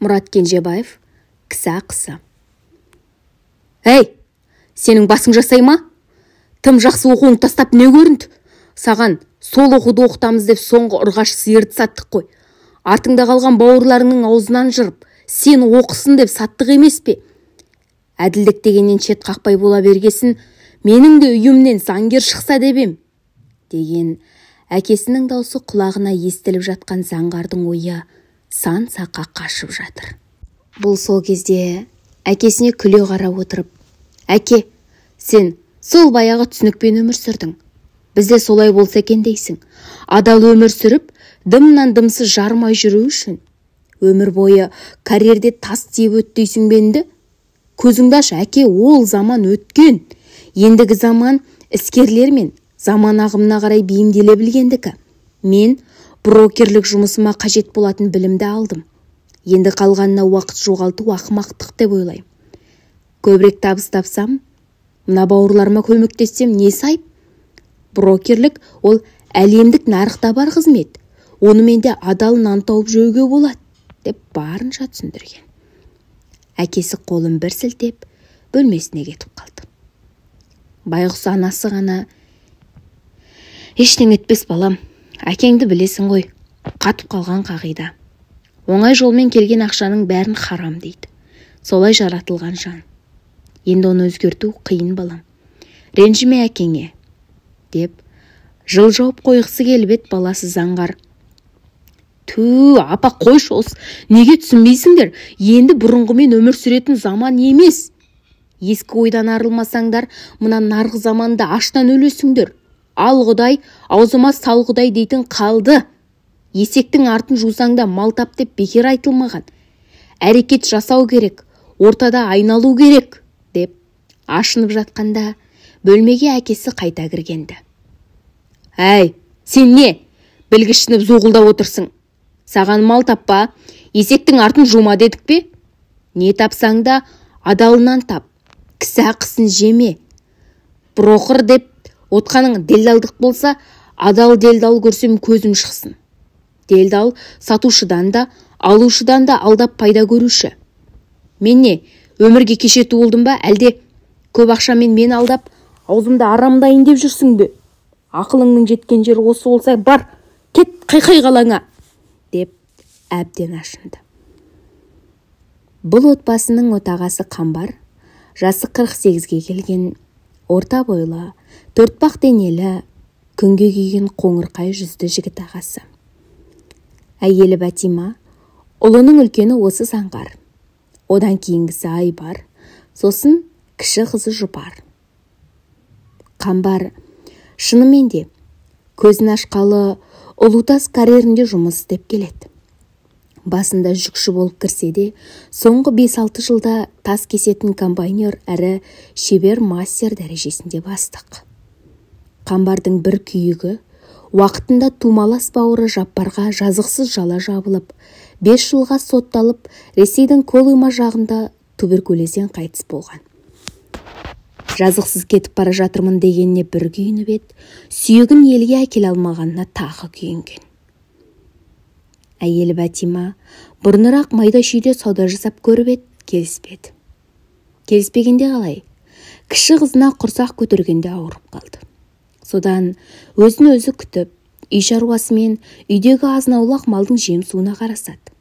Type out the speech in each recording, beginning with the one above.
Мұрат Кенжебаев, кісі ақысы. Әй, сенің басың жасай ма? Тым жақсы оқуың тастап не көрінді? Саған сол оқуды оқытамыз деп соңғы ұрғаш сиырды саттық қой. Артыңда қалған бауырларыңның аузынан жырып, сен оқысын деп саттық емес пе? Әділдік дегеннен шет қақпай бола бергесін, менің де үйімнен заңгер шықса деп ем. Деген әкесінің даусы құлағына естіліп жатқан заңғардың ойы сан саққа қашып жатыр. Бұл сол кезде әкесіне күле қарап отырып, әке, сен сол баяғы түсінікпен өмір сүрдің. Бізде солай болса екен дейсің. Адал өмір сүріп, дымнан дымсыз жармай жүру үшін. Өмір бойы карьерде тас тиіп өттейсің бенді? Көзіңді аш, әке, ол заман өткен. Ендігі заман іскерлер мен заман ағымына қарай бейімделе білгендікі. Мен брокерлік жұмысыма қажет болатын білімді алдым. Енді қалғанына уақыт жоғалту ақымақтық деп ойлаймын. Көбірек табыс тапсам, мына бауырларыма көмектессем несі айып? Брокерлік ол әлемдік нарықта бар қызмет. Онымен де адал нан тауып жеуге болады, деп барынша түсіндірген. Әкесі қолын бір сілтеп, бөлмесіне кетіп қалды. Байғұс анасы ғана, ештеңе етпес балам, әкеңді білесің ғой, қатып қалған қағида. Оңай жолмен келген ақшаның бәрін харам дейді. Солай жаратылған жан. Енді оны өзгерту қиын балам. Ренжіме әкеңе, деп жыл жауып қойғысы келіп еді баласы заңғар. Ту, апа, қойшы осы, неге түсінбейсіңдер? Енді бұрынғымен өмір сүретін заман емес. Ескі ойдан арылмасаңдар, мына нарғы заманда аштан өлесіңдер. Ал Құдай, аузыма сал Құдай дейтін қалды. Есектің артын жусаңда мал тап деп бекер айтылмаған. Әрекет жасау керек, ортада айналу керек, деп ашынып жатқанда бөлмеге әкесі қайта кіргенді. Әй, сен не? Білгішініп зоғылдап отырсың. Саған мал таппа, есектің артын жума дедік пе? Не тапсаң да адалынан тап, кісі ақысын жеме. Брокер деп отқаның делдалдық болса, адал делдал көрсем көзім шықсын. Делдал сатушыдан да, алушыдан да алдап пайда көруші. Мен не, өмірге кеше туылдым ба, әлде көп ақшамен мен алдап, аузымда арамдайын деп жүрсің бе? Ақылыңның жеткен жері осы болса бар, кет қайқай қалаңа, деп әбден ашынды. Бұл отбасының отағасы Қамбар, жасы 48-ге келген, орта бойлы, төртпақ денелі, күнге күйген қоңырқай жүзді жігіт ағасы. Әйелі Бәтима, ұлының үлкені осы Заңғар. Одан кейінгісі Айбар, сосын кіші қызы Жұпар. Қамбар шынымен де көзін ашқалы Ұлутас карьерінде жұмыс істеп келеді. Басында жүкші болып кірсе де, соңғы 5-6 жылда тас кесетін комбайнер әрі шебер мастер дәрежесінде бастық. Қамбардың бір күйігі, уақытында тумалас бауыры Жаппарға жазықсыз жала жабылып, 5 жылға сотталып, Ресейдің Колыма жағында туберкулезден қайтыс болған. Жазықсыз кетіп бара жатырмын дегеніне бір күйініп еді, сүйегін елге әкеле алмағанына тағы күйінген. Әйелі Бәтима бұрынырақ майда шүйде сауда жасап көріп еді, келіспеді. Келіспегенде қалай? Кіші қызына құрсақ көтергенде ауырып қалды. Содан өзін өзі күтіп, үй шаруасымен үйдегі азнаулақ малдың жем суына қарасады.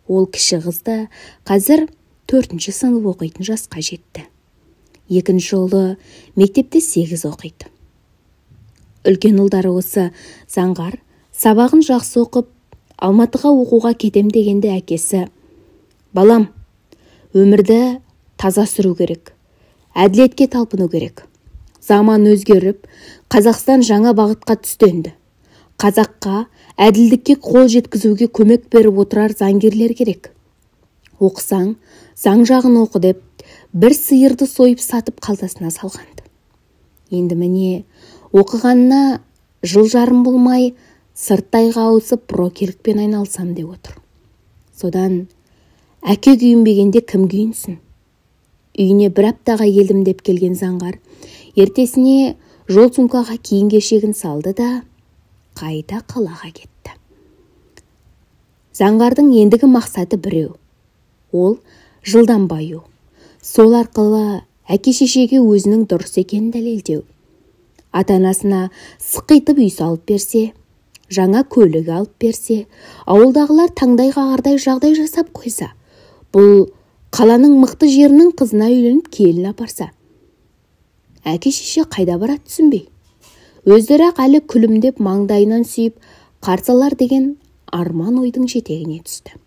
Ол кіші қызды қазір 4-ші сынып оқитын жасқа жетті. Екінші ұлы мектепте 8 оқиды. Үлкен ұлдары осы Заңғар сабағын жақсы оқып, Алматыға оқуға кетем дегенде әкесі: балам, өмірді таза сүру керек, әділетке талпыну керек. Заман өзгеріп, Қазақстан жаңа бағытқа түстенді. Қазаққа әділдікке қол жеткізуге көмек беріп отырар заңгерлер керек. Оқысаң, заң жағын оқы деп, бір сиырды сойып сатып қалтасына салғанды. Енді міне, оқығанына жыл жарым болмай, сырттайға ауысып брокерлікпен айналсам деп отыр. Содан әке күйінбегенде кім күйінсін? Үйіне бір аптаға келдім деп келген Заңғар ертесіне жол сумкаға киім-кешегін салды да қайта қалаға кетті. Заңғардың ендігі мақсаты біреу: Ол жылдам баю. Сол арқылы әке-шешеге өзінің дұрыс екенін дәлелдеу. Ата-анасына сықитып үй салып берсе, жаңа көлік алып берсе, ауылдағылар таңдай қағардай жағдай жасап қойса, бұл қаланың мықты жерінің қызына үйленіп келін апарса, әке-шеше қайда барады түсінбей. Өздері әлі күлімдеп маңдайынан сүйіп қарсалар деген арман ойдың жетегіне түсті.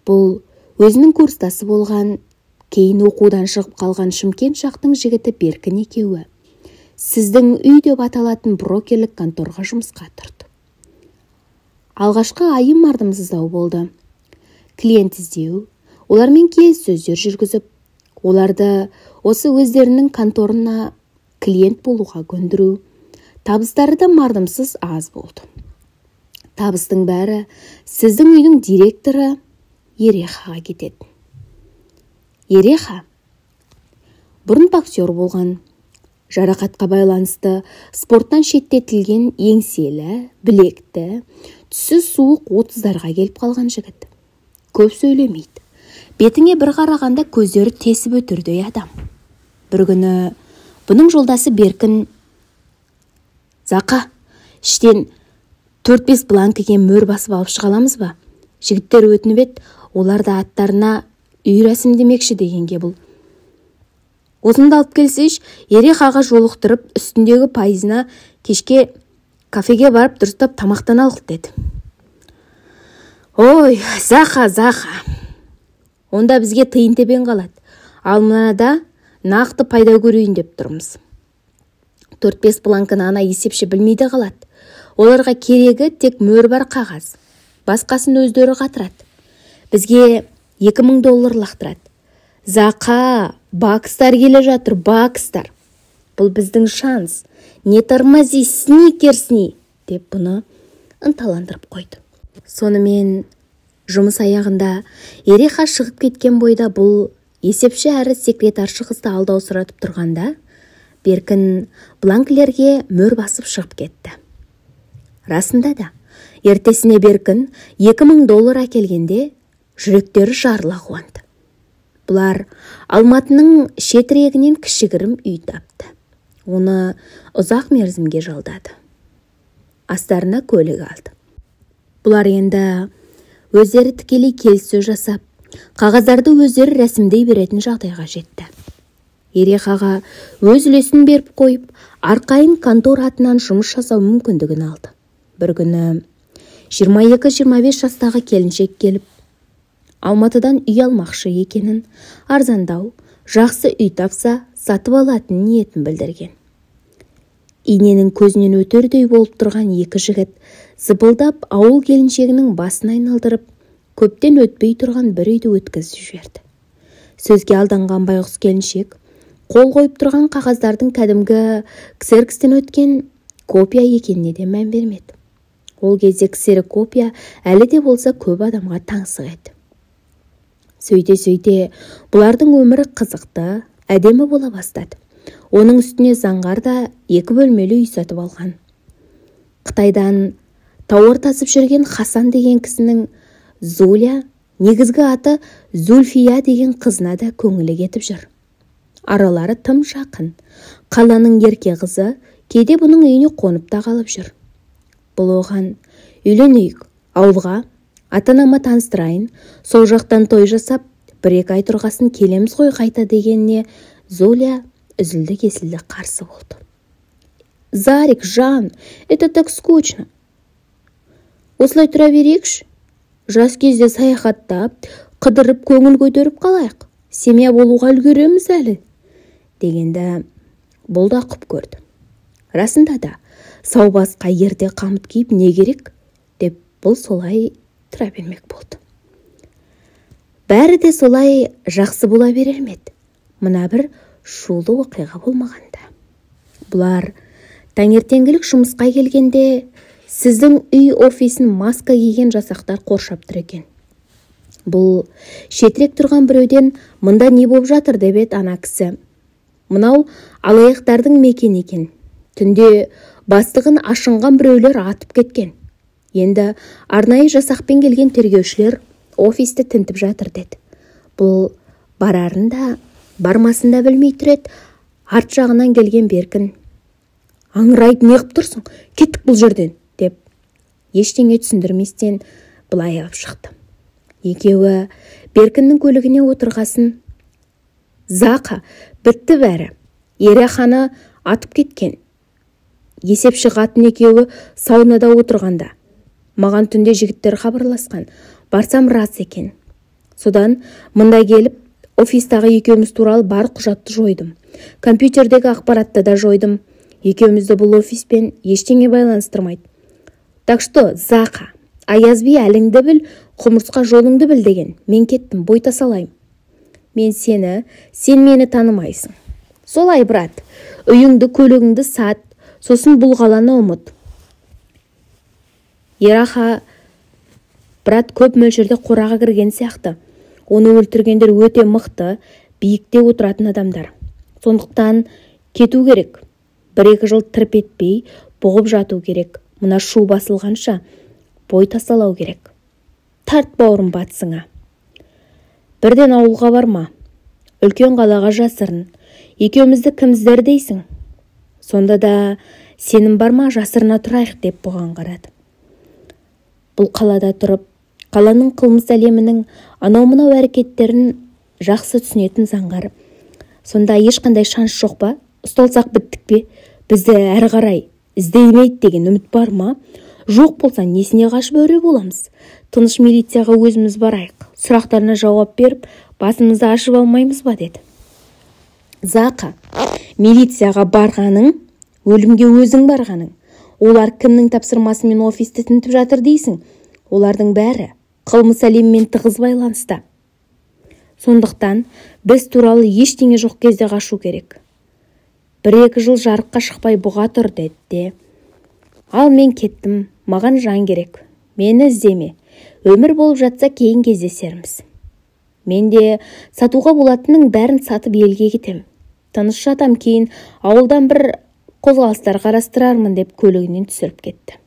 Бұл өзінің курстасы болған, кейін оқудан шығып қалған Шымкент жақтың жігіті Беркін екеуі сіздің үй деп аталатын брокерлік конторға жұмысқа тұрды. Алғашқы айы мардымсыздау болды. Клиент іздеу, олармен келіссөздер жүргізіп, оларды осы өздерінің конторына клиент болуға көндіру, табыстары да мардымсыз аз болды. Табыстың бәрі сіздің үйдің директоры Ерехаға кетеді. Ереха бұрын боксер болған, жарақатқа байланысты спорттан шеттетілген, еңселі, білекті, түсі суық 30-дарға келіп қалған жігіт. Көп сөйлемейді. Бетіңе бір қарағанда көздері тесіп өтірдей адам. Бір күні бұның жолдасы Беркін: «Зақа, іштен 4-5 бланкіге мөр басып алып шығаламыз ба? Жігіттер өтініп еді, оларды аттарына үй рәсімдемекші» дегенге бұл: «Осында алып келсейш, Ерехаға жолықтырып, үстіндегі пайызына кешке кафеге барып дұрыстап тамақтаналық» деді. «Ой, Зақа, онда бізге тиын тебен қалады. Ал мынада нақты пайда көрейін деп тұрмыз. 4-5 бланканы ана есепші білмейді қалады. Оларға керегі тек мөр бар қағаз. Басқасын өздері қатырады. Бізге $2000 лақтырады. Зақа, бакстар келе жатыр, бакстар. Бұл біздің шанс. Не тормози, сни, деп бұны ынталандырып қойды. Сонымен жұмыс аяғында Ереха шығып кеткен бойда бұл есепші әрі секретаршы қызды алдаусыратып тұрғанда, Беркін бланкілерге мөр басып шығып кетті. Расында да, ертесіне Беркін $2000 әкелгенде жүректері жарыла қуанды. Бұлар Алматының шетірегінен кішігірім үй тапты. Оны ұзақ мерзімге жалдады. Астарына көлік алды. Бұлар енді өздері тікелей келіссөз жасап, қағаздарды өздері рәсімдей беретін жағдайға жетті. Ерехаға өз үлесін беріп қойып, арқайын контор атынан жұмыс жасау мүмкіндігін алды. Бір күні 22-25 жастағы келіншек келіп, Алматыдан үй алмақшы екенін, арзандау, жақсы үй тапса сатып алатын ниетін білдірген. Иненің көзінен өтердей болып тұрған екі жігіт зыбылдап ауыл келіншегінің басын айналдырып, көптен өтпей тұрған бір үйді өткізіп жіберді. Сөзге алданған байғұс келіншек қол қойып тұрған қағаздардың кәдімгі ксерокстен өткен копия екеніне де мән бермеді. Ол кезде ксерокопия әлі де болса көп адамға таңсық еді. Сөйте, бұлардың өмірі қызықты, әдемі бола бастады. Оның үстіне заңғар да 2 бөлмелі үй сатып алған. Қытайдан тауар тасып жүрген Хасан деген кісінің Зуля, негізгі аты Зульфия деген қызына да көңілі кетіп жүр. Аралары тым жақын. Қаланың ерке қызы кейде бұның үйіне қонып та қалып жүр. Бұл оған: «Үйленейік, ауылға, ата-анама таныстырайын, сол жақтан той жасап, 1-2 ай тұрғасын келеміз ғой қайта» дегеніне Зуля үзілді-кесілді қарсы болды. «Зарик, Жан, это так скучно. Осылай тұра берейікші. Жас кезде саяхаттап, қыдырып, көңіл көтеріп қалайық. Семья болуға үлгереміз әлі» дегенде бұл да құп көрді. Расында да, сау басқа ерде қамыт киіп не керек деп бұл солай тұра бермек болды. Бәрі де солай жақсы бола берер ме еді? Мына бір шулы оқиға болмағанда. Бұлар таңертеңгілік жұмысқа келгенде сіздің үй офисін маска киген жасақтар қоршап тұр екен. Бұл шетірек тұрған біреуден «Мұнда не болып жатыр?» деп еді ана кісі. «Мынау алаяқтардың мекен екен. Түнде бастығын ашынған біреулер атып кеткен. Енді арнайы жасақпен келген тергеушілер офисті тінтіп жатыр деді. Бұл барарын да, бармасын да білмей тұрет. Арт жағынан келген Беркін: аңырайды неғып тұрсың? Кеттік бұл жерден, деп ештеңе түсіндірместен былай алып шықты. Екеуі Беркіннің көлігіне отырғасын: Зақа, бітті бәрі. Ереханы атып кеткен. Есепші қатын екеуі саунада отырғанда. Маған түнде жігіттер хабарласқан. Барсам рас екен. Содан мұнда келіп, офистағы екеуміз туралы бар құжатты жойдым. Компьютердегі ақпаратты да жойдым. Екеумізді бұл офиспен ештеңе байланыстырмайды. Так что, Зақа, Аязби әліңді біл, құмырсқа жолыңды біл деген. Мен кеттім, бой тасалайым. Мен сені, сен мені танымайсың. Солай, брат, үйіңді, көлігіңді сат, сосын бұл қаланы ұмыт. Ераха, брат, көп мөлшерде қораға кірген сияқты. Оны өлтіргендер өте мықты, биікте отыратын адамдар. Сондықтан кету керек. 1-2 жыл тырп етпей, бұғып жату керек. Мына шу басылғанша бой тасалау керек. Тарт бауырым батсыңа. Бірден ауылға барма. Үлкен қалаға жасырын. Екеумізді кіміздер дейсің? Сонда да сенім барма, жасырына тұрайық, деп бұған қарады. Бұл қалада тұрып, қаланың қылмыс әлемінің анау-мынау әрекеттерін жақсы түсінетін Заңғар: сонда ешқандай шанс жоқ па? Ұсталсақ біттік пе? Бізді әрі қарай іздемейді деген үміт бар ма? Жоқ болса несіне қашып өре боламыз? Тыныш милицияға өзіміз барайық. Сұрақтарына жауап беріп, басымызды ашып алмаймыз ба, деді. Зақа, милицияға барғаның, өлімге өзің барғаның. Олар кімнің тапсырмасымен офисті тінтіп жатыр дейсің? Олардың бәрі қылмыс әлеммен тығыз байланысты. Сондықтан біз туралы ештеңе жоқ кезде қашу керек. 1-2 жыл жарыққа шықпай бұға тұр, деді. Ал мен кеттім, маған жан керек. Мені іздеме. Өмір болып жатса кейін кездесерміз. Мен де сатуға болатынның бәрін сатып елге кетем. Тыныш жатам, кейін ауылдан бір қозғалыстар қарастырармын, деп көлігінен түсіріп кетті.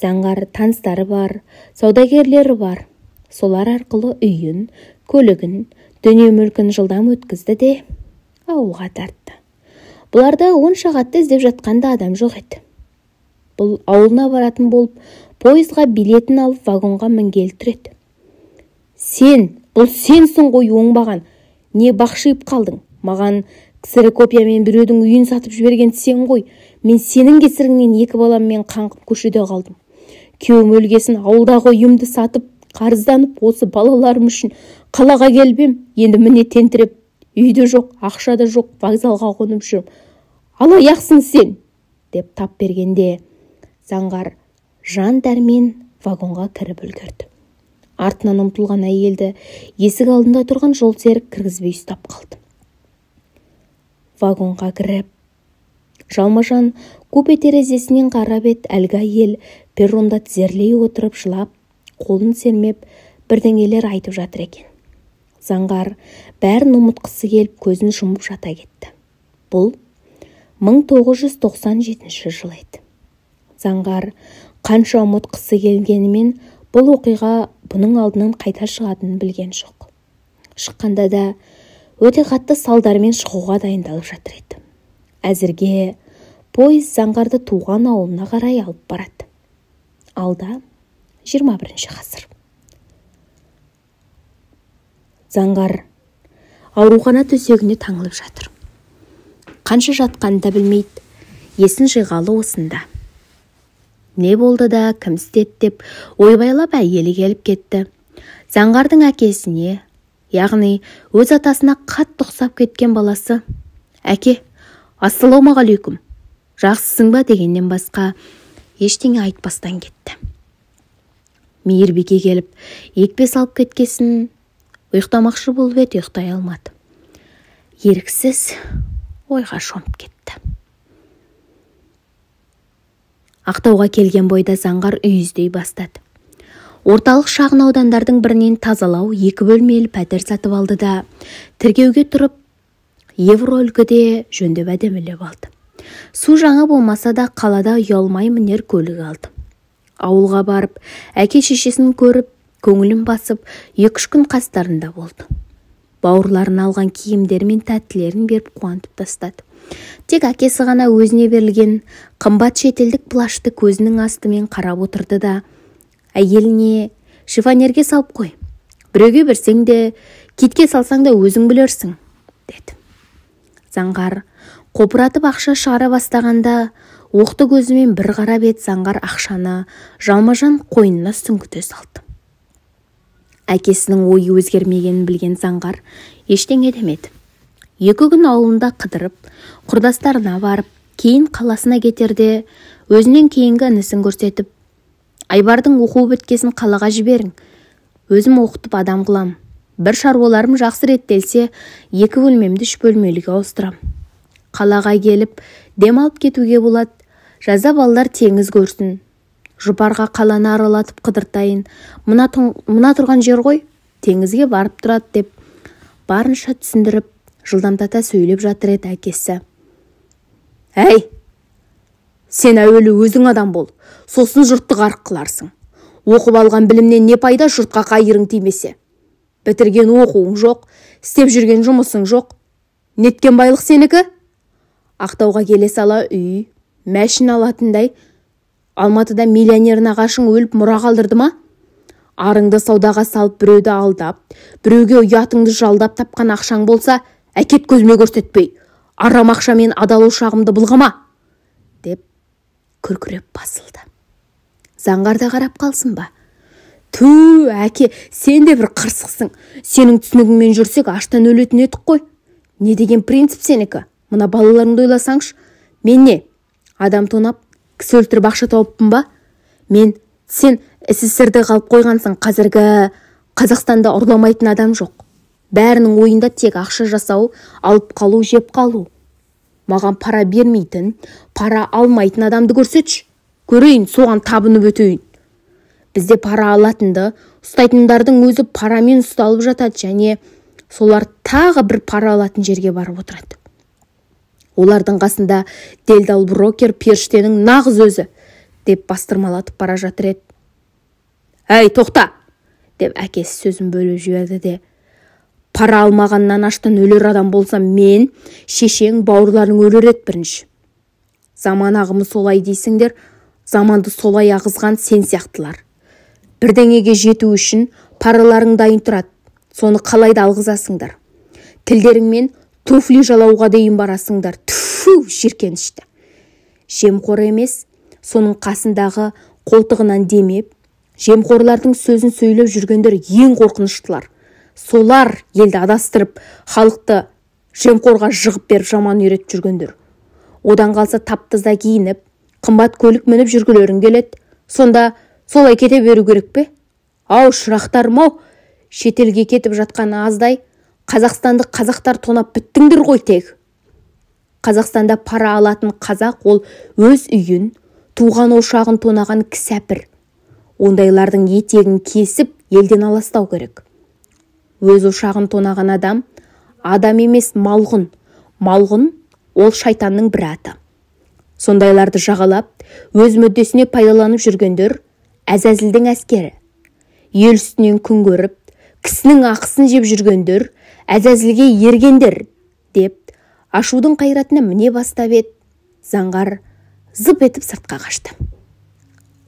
Заңғар таныстары бар, саудагерлері бар. Солар арқылы үйін, көлігін, дүние мүлкін жылдам өткізді де ауылға тартты. Бұларда 10 шағатты іздеп жатқанда адам жоқ еді. Бұл ауылына баратын болып, пойызға билетін алып вагонға мінгелі тұр еді. Бұл сенсің ғой оңбаған. Не бақшиып қалдың? Маған ксерокопиямен біреудің үйін сатып жіберген сен ғой. Мен сенің кесіріңнен 2 баламмен қаңғып көшеде қалдым. Күйеуім өлгесін ауылдағы үйімді сатып, қарызданып, осы балаларым үшін қалаға келбем. Енді міне тентіреп, үйде жоқ, ақша да жоқ, вокзалға қонып жүрмін. Алаяқсың сен, деп тап бергенде Заңғар жан дәрмен вагонға кіріп үлгерді. Артынан ұмтылған әйелді есік алдында тұрған жолсерік кіргізбей ұстап қалды. Вагонға кіріп, жалма-жан купе терезесінен қарап ет, әлгі әйел перронда тізерлей отырып жылап, қолын сермеп, бірдеңелер айтып жатыр екен. Заңғар бәрін ұмытқысы келіп көзін жұмып жата кетті. Бұл 1997 жыл еді. Заңғар қанша ұмытқысы келгенімен бұл оқиға бұның алдынан қайта шығатынын білген жоқ. Шыққанда да өте қатты салдармен шығуға дайындалып жатыр еді. Әзірге пойыз Заңғарды туған ауылына қарай алып барады. Алда 21 ғасыр. Заңғар аурухана төсегіне таңылып жатыр. Қанша жатқанын да білмейді. Есін жиғалы осында. Не болды да, кім істеді деп ойбайлап әйелі келіп кетті. Заңғардың әкесіне, яғни өз атасына қатты ұқсап кеткен баласы: әке, ассалаумағалейкум, жақсысың ба, дегеннен басқа ештеңе айтпастан кетті. Мейірбике келіп екпе салып кеткесін ұйықтамақшы болып еді, ұйықтай алмады. Еріксіз ойға шомып кетті. Ақтауға келген бойда Заңғар үй іздей бастады. Орталық шағын аудандардың бірінен тазалау 2 бөлмелі пәтер сатып алды да, тіркеуге тұрып, евро үлгіде жөндеп әдемілеп алды. Су жаңа болмаса да қалада ұялмай мінер көлік алды. Ауылға барып, әке шешесін көріп, көңілін басып 2-3 күн қастарында болды. Бауырларын алған киімдері мен тәттілерін беріп қуантып тастады. Тек әкесі ғана өзіне берілген қымбат шетелдік плашты көзінің астымен қарап отырды да, әйеліне шифонерге салып қой. Біреуге берсең де, китке салсаң да өзің білерсің, деді. Заңғар қопыратып ақша шығара бастағанда, оқты көзімен бір қарап ет Заңғар ақшаны жалма-жан қойнына сүңгіте салды. Әкесінің ойы өзгермегенін білген Заңғар ештеңе демеді. 2 күн ауылында қыдырып, құрдастарына барып, кейін қаласына кетерде, өзінен кейінгі інісін көрсетіп, Айбардың оқу біткесін қалаға жіберің. Өзім оқытып адам қылам. Бір шаруаларым жақсы реттелсе, 2 бөлмемді 3 бөлмеліге ауыстырам. Қалаға келіп, дем алып кетуге болады. Жаза балалар теңіз көрсін. Жұпарға қаланы аралатып қыдыртайын. Мына тұрған жер ғой, теңізге барып тұрады деп, барынша түсіндіріп, жылдамдата сөйлеп жатыр еді әкесі. Әй, сен әуелі өзің адам бол, сосын жұртты ғарық қыларсың. Оқып алған білімнен не пайда, жұртқа қайырың тимесе. Бітірген оқуың жоқ, істеп жүрген жұмысың жоқ. Неткен байлық сенікі? Ақтауға келе сала үй, мәшін алатындай, Алматыда миллионер нағашың өліп мұра қалдырды ма? Арыңды саудаға салып біреуді алдап, біреуге ұятыңды жалдап тапқан ақшаң болса, әкет көзіме көрсетпей, арам ақшамен адал ошағымды былғама, деп күркіреп басылды. Заңғар да қарап қалсын ба? Ту, әке, сен де бір қырсықсың. Сенің түсінігіңмен жүрсек, аштан өлетін едік қой. Не деген принцип сенікі? Мына балаларыңды ойласаңшы. Мен не? Адам тонап, кісі өлтіріп ақша тауыппын ба? Сен СССР-де қалып қойғансың. Қазіргі Қазақстанда ұрламайтын адам жоқ. Бәрінің ойында тек ақша жасау, алып қалу, жеп қалу. Маған пара бермейтін, пара алмайтын адамды көрсетші. Көрейін, соған табынып өтейін. Бізде пара алатынды, ұстайтындардың өзі парамен ұсталып жатады, және солар тағы бір пара алатын жерге барып отырады. Олардың қасында делдал брокер періштенің нағыз өзі, деп бастырмалатып бара жатыр еді. Әй, тоқта, деп әкесі сөзін бөліп жіберді де, пара алмағаннан аштан өлер адам болсам, мен, шешең, бауырларың өлер еді бірінші. Заман ағымы солай дейсіңдер, заманды солай ағызған сен сияқтылар. Бірдеңеге жету үшін параларың дайын тұрады, соны қалайда алғызасыңдар. Тілдеріңмен туфли жалауға дейін барасыңдар. Түфу, жиркенішті. Жемқор емес, соның қасындағы қолтығынан демеп, жемқорлардың сөзін сөйлеп жүргендер ең қорқыныштылар. Солар елді адастырып, халықты жемқорға жығып беріп жаман үйретіп жүргендер. Одан қалса таптызда киініп, қымбат көлік мініп жүргілерің келеді. Сонда солай кете беру керек пе? Ау, шырақтарым-ау, шетелге кетіп жатқаны аздай, Қазақстанды қазақтар тонап біттіңдір ғой тек. Қазақстанда пара алатын қазақ ол өз үйін, туған ошағын тонаған кісәпір. Ондайлардың етегін кесіп, елден аластау керек. Өз ошағын тонаған адам емес малғұн. Малғұн ол шайтанның бір аты. Сондайларды жағалап, өз мүддесіне пайдаланып жүргендер Әзәзілдің әскері. Ел үстінен күн көріп, кісінің ақысын жеп жүргендер Әзәзілге ергендер, деп ашудың қайратына міне бастап еді. Заңғар зып етіп сыртқа қашты.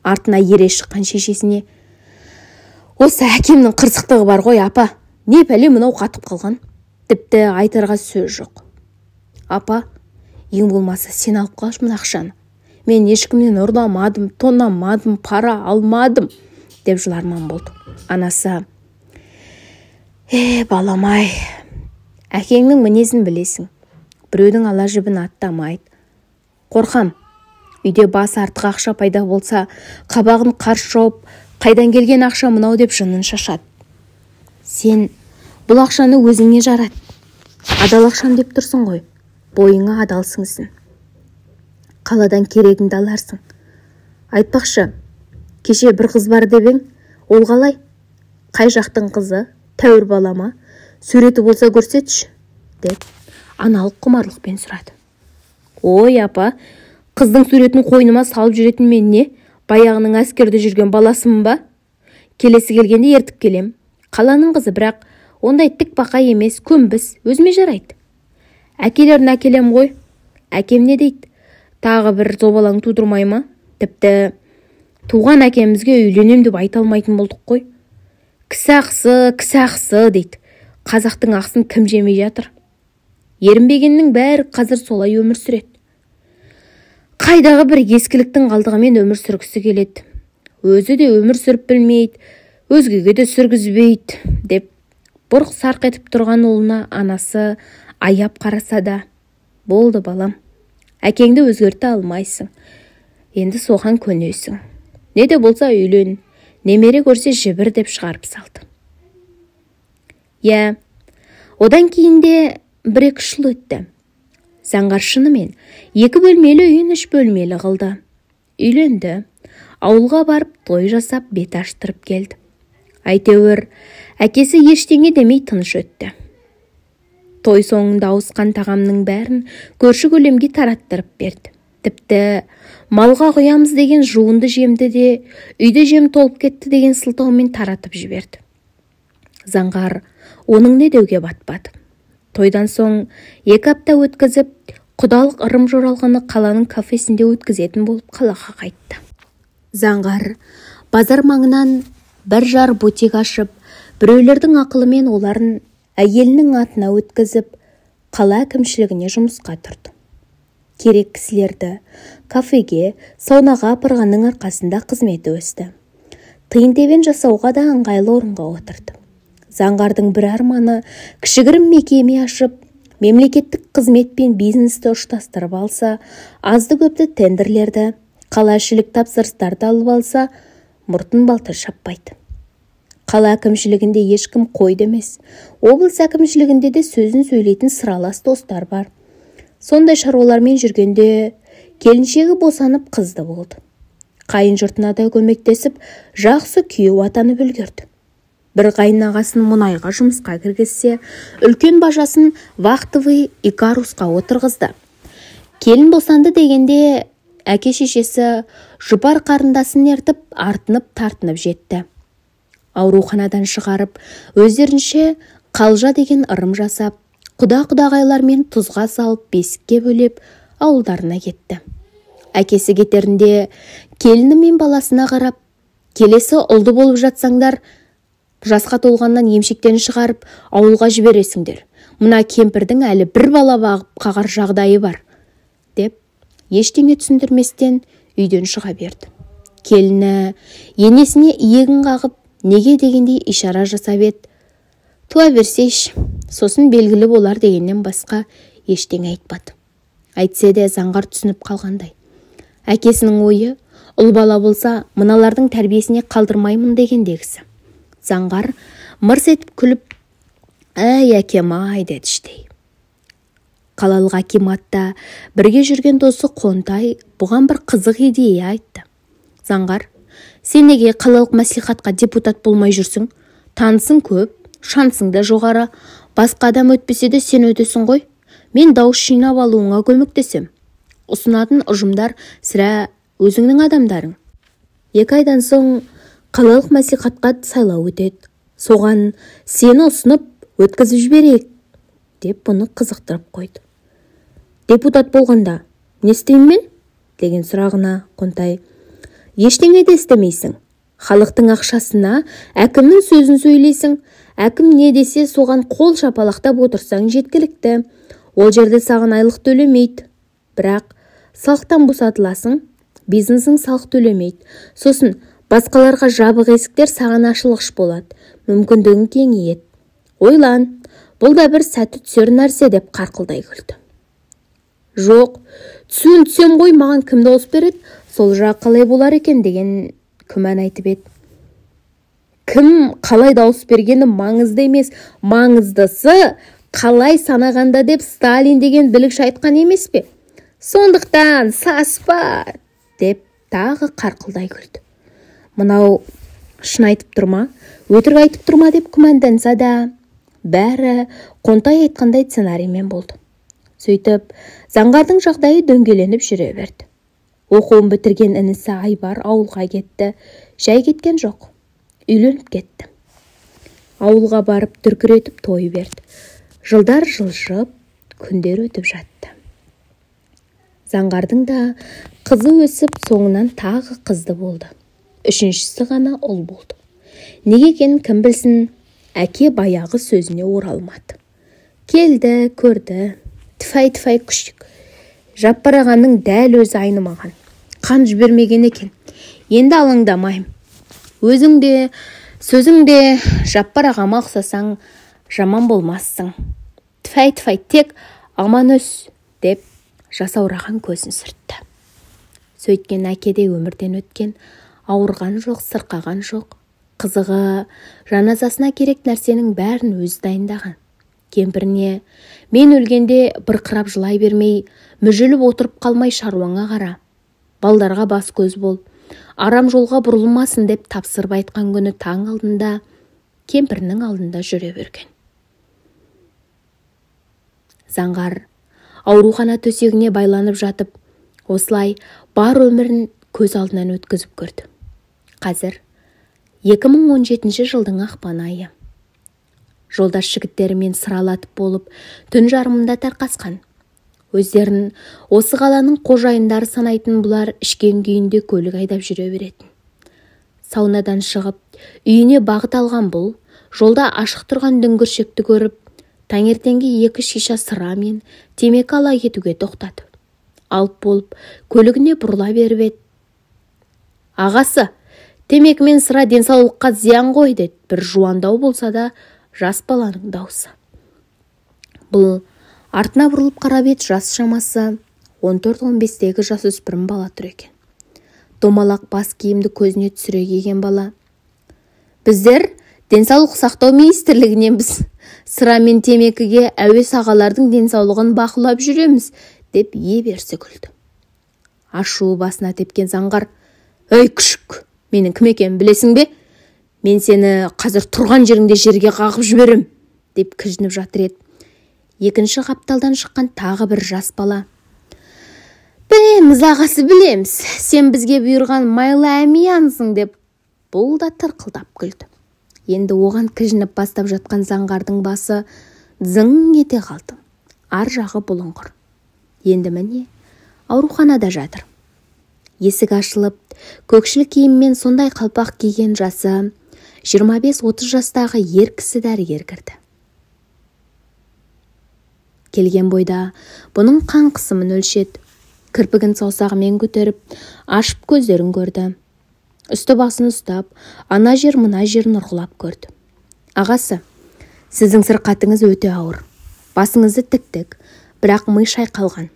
Артына ере шыққан шешесіне, осы әкемнің қырсықтығы бар ғой, апа, не пәле мынау қатып қалған? Тіпті айтарға сөз жоқ. Апа, ең болмаса сен алып қалшы мына ақшаны. Мен ешкімнен ұрламадым, тонамадым, пара алмадым, деп жыларман болды. Анасы, баламай, әкеңнің мінезін білесің. Біреудің ала жібін аттамайды. Қорқам, үйде бас артық ақша пайда болса, қабағын қарс жауып, қайдан келген ақша мынау деп жынын шашады. Сен бұл ақшаны өзіңе жарат. Адал ақшам деп тұрсың ғой, бойыңа адалсыңсың. Қаладан керегіңді аларсың. Айтпақшы, кеше бір қыз бар деп ең, ол қалай? Қай жақтың қызы, тәуір балама, суреті болса көрсетші, деп аналық құмарлықпен сұрады. Ой, апа, қыздың суретін қойныма салып жүретін мен не? Баяғының әскерде жүрген баласымын ба? келесі келгенде ертіп келем. Қаланың қызы, бірақ ондай тік бақа емес, көнбіс, өзіме жарайды. Әкелерін әкелем ғой. Әкем не дейді? Тағы бір зобалаң тудырмай ма? Тіпті туған әкемізге үйленем деп айта алмайтын болдық қой. Кісі ақсы дейді. Қазақтың ақсын кім жемей жатыр? Ерінбегеннің бәрі қазір солай өмір сүреді. Қайдағы бір ескіліктің қалдығымен өмір сүргісі келеді. Өзі де өмір сүріп білмейді, өзгеге де сүргізбейді деп бұрқ сарқ етіп тұрған ұлына анасы аяп қараса да, болды балам, әкеңді өзгерте алмайсың, енді соған көнесің. Не де болса үйлен, немере көрсе жібір деп шығарып салды. Одан кейін де 1-2 жыл өтті. Заңғар шынымен 2 бөлмелі үйін 3 бөлмелі қылды. Үйленді, ауылға барып той жасап бет аштырып келді. Әйтеуір, әкесі ештеңе демей тыныш өтті. Той соңында ауысқан тағамның бәрін көрші көлемге тараттырып берді. Тіпті малға құямыз деген жуынды жемді де, үйде жем толып кетті деген сылтаумен таратып жіберді. Заңғар оның не деуге батпады. Тойдан соң 2 апта өткізіп, құдалық ырым жоралғаны қаланың кафесінде өткізетін болып қалаға қайтты. Заңғар базар маңынан 1 жар бутик ашып, біреулердің ақылымен оларын әйелінің атына өткізіп, қала әкімшілігіне жұмысқа тұрды. Керек кісілерді кафеге, саунаға апарғанның арқасында қызметі өсті. Тиын-тебен жасауға да ыңғайлы орынға отырды. Заңғардың бір арманы кішігірім мекеме ашып, мемлекеттік қызмет пен бизнесті ұштастырып алса, азды-көпті тендерлерді, қалашілік тапсырыстарды алып алса, мұртын балтыр шаппайды. Қала әкімшілігінде ешкім қойды емес, облыс әкімшілігінде де сөзін сөйлейтін сыралас достар бар. Сондай шаруалармен жүргенде келіншегі босанып қызды болды. Қайын жұртына да көмектесіп, жақсы күйеу атанып үлгерді. Бір қайынағасын мұнайға жұмысқа кіргізсе, үлкен бажасын вахтовый Икарусқа отырғызды. Келін босанды дегенде әке-шешесі жұпар қарындасын ертіп, артынып-тартынып жетті. Ауруханадан шығарып, өздерінше қалжа деген ырым жасап, құда-құдағайлармен тұзға салып, бесікке бөлеп, ауылдарына кетті. Әкесі кетерінде келіні мен баласына қарап, келесі ұлды болып жатсаңдар, жасқа толғаннан емшектен шығарып, ауылға жібересіңдер. Мына кемпірдің әлі 1 бала бағып қағар жағдайы бар, деп, ештеңе түсіндірместен үйден шыға берді. Келіні енесіне иегін қағып, неге дегендей ишара жасап еді. Туа берсейш, сосын белгілі болар дегеннен басқа ештеңе айтпады. Әйтсе де Заңғар түсініп қалғандай. Әкесінің ойы, ұл бала болса, мыналардың тәрбиесіне қалдырмаймын дегендегісі. Заңғар мырс етіп күліп, «Әй, әкем-ай», деді іштей. Қалалық акиматта бірге жүрген досы Қонтай бұған бір қызық идея айтты. «Заңғар, сен неге қалалық мәслихатқа депутат болмай жүрсің? Танысың көп, шансың да жоғары. Басқа адам өтпесе де сен өтесің ғой. Мен дауыс жинап алуыңа көмектесем. Ұсынатын ұжымдар сірә өзіңнің адамдарың. 2 айдан соң қалалық мәслихатқа сайлау өтеді. Соған сені ұсынып өткізіп жіберейік», деп бұны қызықтырып қойды. «Депутат болғанда не істеймін мен?» деген сұрағына Қонтай, «Ештеңе де істемейсің. Халықтың ақшасына әкімнің сөзін сөйлейсің. Әкім не десе соған қол шапалақтап отырсаң жеткілікті. Ол жерде саған айлық төлемейді. Бірақ салықтан босатыласың, бизнесің салық төлемейді. Сосын басқаларға жабық есіктер саған ашылғыш болады. Мүмкіндігің кеңейеді. Ойлан, бұл да бір сәті түсер нәрсе», деп қарқылдай күлді. «Жоқ, түсем ғой, маған кім дауыс береді? Сол жақ қалай болар екен?» деген күмән айтып еді. «Кім қалай дауыс бергені маңызды емес, маңыздысы қалай санағанда деп Сталин деген білікші айтқан емес пе? Сондықтан саспа», деп тағы қарқылдай күлді. Мынау шын айтып тұрма, өтірік айтып тұрма деп күмәнданса да, бәрі Қонтай айтқандай сценариймен болды. Сөйтіп, Заңғардың жағдайы дөңгеленіп жүре берді. Оқуын бітірген інісі Айбар ауылға кетті. Жай кеткен жоқ. үйленіп кетті. Ауылға барып дүркіретіп той берді. Жылдар жылжып, күндер өтіп жатты. Заңғардың да қызы өсіп, соңынан тағы қызды болды. Үшіншісі ғана ұл болды. Неге екенін кім білсін, әке баяғы сөзіне оралмады. Келді, көрді, тіфай күшік. Жаппар ағаның дәл өзі айнымаған. Қан жібермеген екен. Енді алаңдамайым. Өзің де, сөзің де Жаппар ағама ұқсасаң, жаман болмассың. Тіфай, тек аман өс, деп жасаураған көзін сүртті. Сөйткен әке де өмірден өткен, ауырған жоқ, сырқаған жоқ. Қызығы жаназасына керек нәрсенің бәрін өзі дайындаған. Кемпіріне, мен өлгенде бырқырап жылай бермей, мүжіліп отырып қалмай шаруаңа қара. Балдарға бас көз бол, арам жолға бұрылмасын деп тапсырып айтқан күні таң алдында, кемпірінің алдында жүре берген. Заңғар аурухана төсегіне байланып жатып, осылай бар өмірін көз алдынан өткізіп көрді. Қазір 2017 жылдың ақпан айы. Жолдас жігіттерімен сыралатып болып, түн жарымында тарқасқан. Өздерін осы қаланың қожайындары санайтын бұлар ішкен күйінде көлік айдап жүре беретін. Саунадан шығып, үйіне бағыт алған бұл, жолда ашық тұрған дүңгіршекті көріп, таңертеңге 2 шиша сыра мен темекі ала кетуге тоқтады. Алып болып, көлігіне бұрыла беріп еді. Ағасы, темекі мен сыра денсаулыққа зиян ғой, деді. Бір жуандау болса да, жас баланың даусы. Бұл артына бұрылып қарап еді, жас шамасы 14-15-тегі жасөспірім бала тұр екен. Домалақ бас киімді көзіне түсіре киген бала. Біздер денсаулық сақтау министрлігіненбіз. Сыра мен темекіге әуес ағалардың денсаулығын бақылап жүреміз, деп берсі күлді. Ашу басына тепкен Заңғар: «Өй күшік, менің кім екенін білесің бе? Мен сені қазір тұрған жеріңде жерге қағып жіберем», деп кіжініп жатыр еді. Екінші қапталдан шыққан тағы бір жас бала: «Білеміз ағасы, білеміз. Сен бізге бұйырған майлы әмиянсың», деп бұл да тырқылдап күлді. Енді оған кіжініп бастап жатқан Заңғардың басы зың ете қалды. Ар жағы бұлыңғыр. Енді міне ауруханада жатыр. Есік ашылып, көкшіл киіммен сондай қалпақ киген жасы 25-30 жастағы ер кісі дәрігер кірді. Келген бойда бұның қан қысымын өлшеді. Кірпігін саусағымен көтеріп, ашып көздерін көрді. Үсті басын ұстап, ана жер мына жерін ұрғылап көрді. «Ағасы, сіздің сырқатыңыз өте ауыр. Басыңызды тіктік, бірақ ми шайқалған.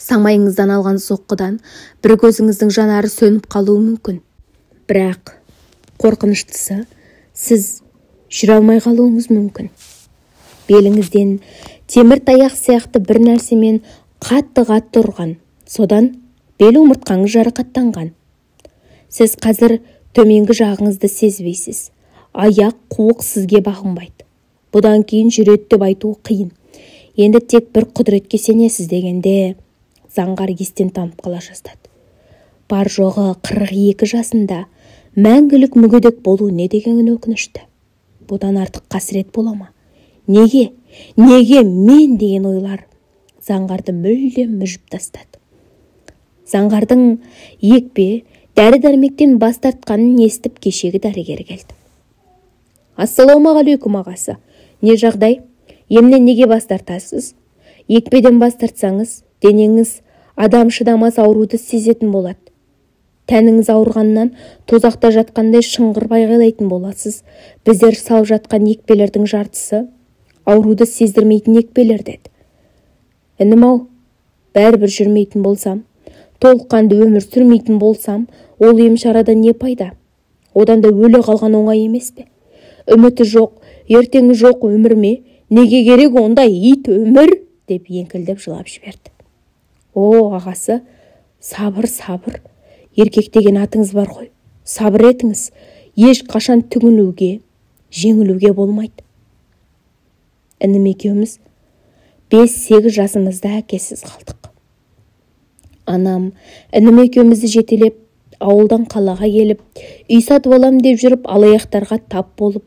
Самайыңыздан алған соққыдан бір көзіңіздің жанары сөніп қалуы мүмкін. Бірақ қорқыныштысы, сіз жүре алмай қалуыңыз мүмкін. Беліңізден темір таяқ сияқты бір нәрсемен қатты ұрған, содан бел омыртқаңыз жарақаттанған. Сіз қазір төменгі жағыңызды сезбейсіз. Аяқ қуық сізге бағынбайды. Бұдан кейін жүреді деп айту қиын. Енді тек бір құдіретке сенесіз», дегенде Заңғар естен танып қала жаздады. Бар жоғы 42 жасында мәңгілік мүгедек болу не деген өкінішті. Бұдан артық қасірет бола ма? Неге мен деген ойлар Заңғарды мүлдем мүжіп тастады. Заңғардың екпе, дәрі-дәрмектен бас тартқанын естіп кешегі дәрігер келді. «Ассалаумағалейкум ағасы. Не жағдай? Емнен неге бас тартасыз? Екпеден бас тартсаңыз, денеңіз адам шыдамас ауруды сезетін болады. Тәніңіз ауырғаннан тозақта жатқандай шыңғырып айғайлайтын боласыз. Біздер салып жатқан екпелердің жартысы ауруды сездірмейтін екпелер», деді. «Інім-ау, бәрібір жүрмейтін болсам, толыққанды өмір сүрмейтін болсам, ол ем-шарада не пайда? Одан да өлі қалған оңай емес пе? Үміті жоқ, ертеңі жоқ өмір ме? Неге керек ондай ит өмір?» деп еңкілдеп жылап жіберді. «О, ағасы, сабыр. Еркек деген атыңыз бар ғой. Сабыр етіңіз. Еш қашан түңілуге, жеңілуге болмайды. Інім екеуміз 5-8 жасымызда әкесіз қалдық. Анам інім екеумізді жетелеп ауылдан қалаға келіп, үй сатып алам деп жүріп алаяқтарға тап болып,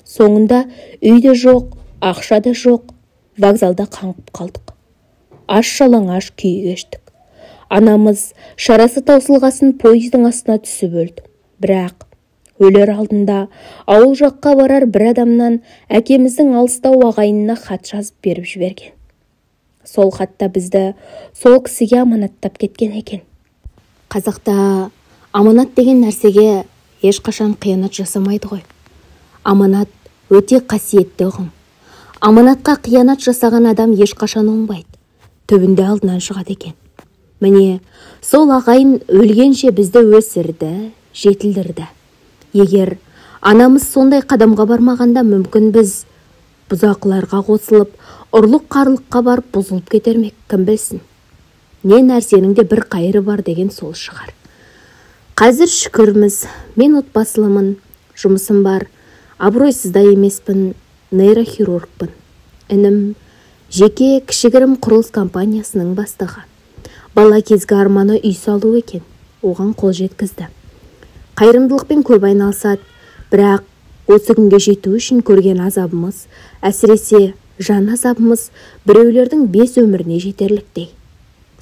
соңында үйде жоқ, ақша да жоқ, вокзалда қаңғып қалдық. Аш-жалаңаш күй кештік. Анамыз шарасы таусылғасын пойыздың астына түсіп өлді. Бірақ өлер алдында ауыл жаққа барар бір адамнан әкеміздің алыстау ағайынына хат жазып беріп жіберген. Сол хатта бізді сол кісіге аманаттап кеткен екен. Қазақта аманат деген нәрсеге ешқашан қиянат жасамайды ғой. Аманат өте қасиетті ұғым. Аманатқа қиянат жасаған адам ешқашан оңбайды. Түбінде алдынан шығады екен. Міне, сол ағайын өлгенше бізді өсірді, жетілдірді. Егер анамыз сондай қадамға бармағанда, мүмкін біз бұзақыларға қосылып, ұрлық-қарлыққа барып бұзылып кетермек, кім білсін. Не нәрсенің де бір қайыры бар деген сол шығар. Қазір шүкірміз, мен отбасылымын, жұмысым бар, абыройсыз да емеспін, нейрохирургпын. Інім жеке кішігірім құрылыс компаниясының бастығы. Бала кезгі арманы үй салу екен, оған қол жеткізді. Қайырымдылықпен көп айналысады, бірақ осы күнге жету үшін көрген азабымыз, әсіресе жан азабымыз біреулердің 5 өміріне жетерліктей.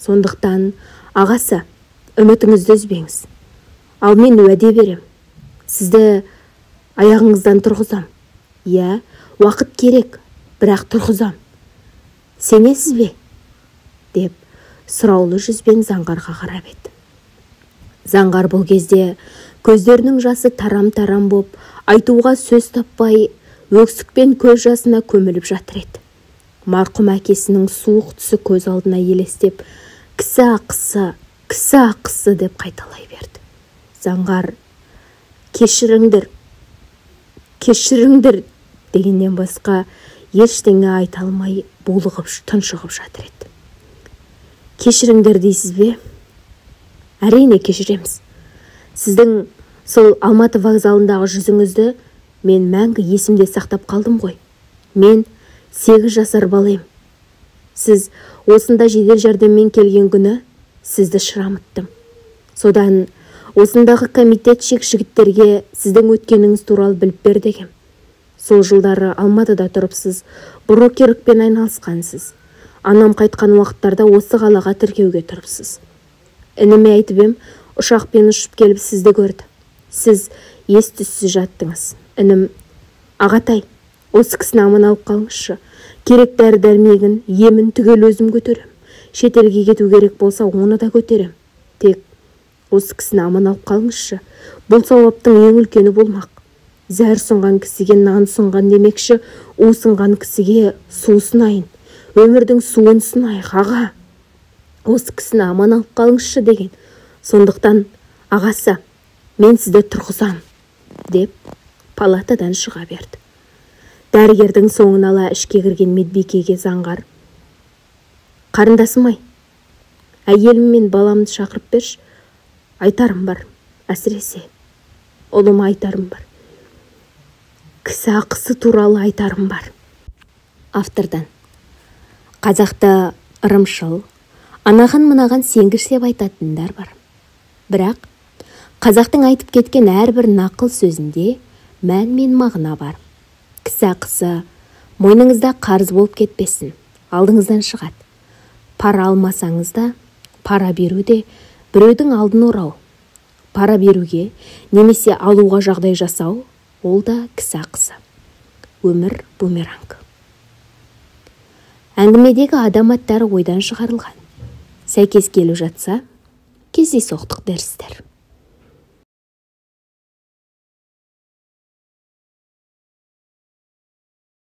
Сондықтан, ағасы, үмітіңізді үзбеңіз. Ал мен уәде берем, сізді аяғыңыздан тұрғызам. Иә, уақыт керек, бірақ тұрғызам. Сенесіз бе? Деп сұраулы жүзбен Заңғарға қарап еді. Заңғар бұл кезде көздерінің жасы тарам-тарам боп, айтуға сөз таппай, өксікпен көз жасына көміліп жатыр еді. Марқұм әкесінің суық түсі көз алдына елестеп, кісі ақысы деп қайталай берді. Заңғар, кешіріңдір дегеннен басқа ештеңе айта алмай булығып тұншығып жатыр еді. Кешіріңдір дейсіз бе? Әрине кешіреміз. Сіздің сол Алматы вокзалындағы жүзіңізді мен мәңгі есімде сақтап қалдым ғой. Мен 8 жасар балам. Сіз осында жедел жәрдеммен келген күні сізді шырамыттым. Содан осындағы комитетшік жігіттерге сіздің өткеніңіз туралы біліп бер дегем. Сол жылдары Алматыда тұрыпсыз, брокерлікпен айналысқансыз. Анам қайтқан уақыттарда осы қалаға тіркеуге тұрыпсыз. Ініме айтып ем, ұшақпен ұшып келіп сізді көрді. Сіз ес-түссіз жаттыңыз. Інім, ағатай, осы кісіні аман алып қалыңызшы. Керек дәрі-дәрмегін, емін түгел өзім көтерем. Шетелге кету керек болса, оны да көтерем. Тек осы кісіні аман алып қалыңызшы. Бұл сауаптың ең үлкені болмақ. Зәр сұнған кісіге нан сұнған демекші, усынған кісіге су сынайын. Өмірдің суын сынайық, аға. Осы кісіні аман алып қалыңызшы деген. Сондықтан, ағасы, мен сізді тұрғызам, деп палатадан шыға берді. Дәрігердің соңын ала ішке кірген медбикеге Заңғар: қарындасым-ай, әйелім мен баламды шақырып берші, айтарым бар, әсіресе ұлыма айтарым бар. Кісі ақысы туралы айтарым бар. Автордан: қазақта ырымшыл, анаған-мынаған сенгіш деп айтатындар бар. Бірақ қазақтың айтып кеткен әрбір нақыл сөзінде мән мен мағына бар. Кісі ақысы мойныңызда қарыз болып кетпесін, алдыңыздан шығады. Пара алмасаңыз да, пара беру де біреудің алдын орау. Пара беруге немесе алуға жағдай жасау, ол да кісі ақысы. Өмір бумеранг. Әңгімедегі адам аттары ойдан шығарылған. Сәйкес келіп жатса, кездейсоқтық дәрістер.